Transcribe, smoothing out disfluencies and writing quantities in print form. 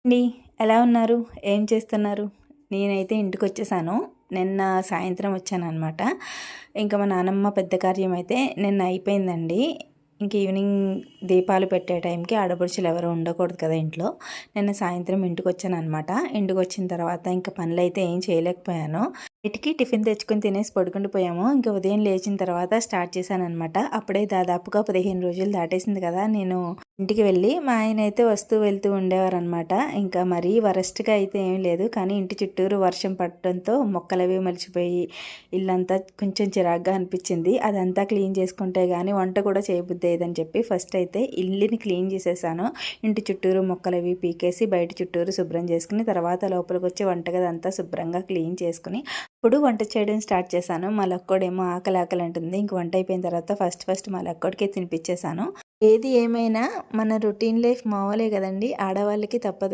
అండి, ఎలా ఉన్నారు? ఏం చేస్తున్నారు? నేనైతే ఇంటికొచ్చేసాను. నిన్న సాయంత్రం వచ్చాననమాట. ఇంకా మా నానమ్మ పెద్ద కార్యం అయితే నిన్న అయిపోయిందండి. ఇంక ఈవినింగ్ దీపాలు పెట్టే టైంకి ఆడపడుచులు ఎవరు ఉండకూడదు కదా ఇంట్లో. నిన్న సాయంత్రం ఇంటికొచ్చాననమాట. ఇంటికొచ్చిన తర్వాత ఇంకా పనులైతే ఏం చేయలేకపోయాను. ఇంటికి టిఫిన్ తెచ్చుకొని తినేసి పడుకుండిపోయాము. ఇంకా ఉదయం లేచిన తర్వాత స్టార్ట్ చేశాననమాట. అప్పుడే దాదాపుగా 15 రోజులు దాటేసింది కదా నేను ఇంటికి వెళ్ళి. మా ఆయన అయితే వస్తూ వెళ్తూ ఉండేవారనమాట. ఇంకా మరీ వరస్ట్గా అయితే ఏం లేదు, కానీ ఇంటి చుట్టూరు వర్షం పడటంతో మొక్కలవి మలిచిపోయి ఇల్లంతా కొంచెం చిరాగ్గా అనిపించింది. అదంతా క్లీన్ చేసుకుంటే కానీ వంట కూడా చేయబుద్ధి అయ్యేదని చెప్పి ఫస్ట్ అయితే ఇల్లుని క్లీన్ చేసేసాను. ఇంటి చుట్టూరు మొక్కలవి పీకేసి బయట చుట్టూరు శుభ్రం చేసుకుని తర్వాత లోపలికి వచ్చి వంటగది అంతా శుభ్రంగా క్లీన్ చేసుకుని ఇప్పుడు వంట చేయడం స్టార్ట్ చేశాను. మా లక్కోడేమో ఆకలి ఆకలి అంటుంది. ఇంక వంట అయిపోయిన తర్వాత ఫస్ట్ మా లక్కోడికే తినిపించేశాను. ఏది ఏమైనా మన రొటీన్ లైఫ్ మామూలే కదండి, ఆడవాళ్ళకి తప్పదు.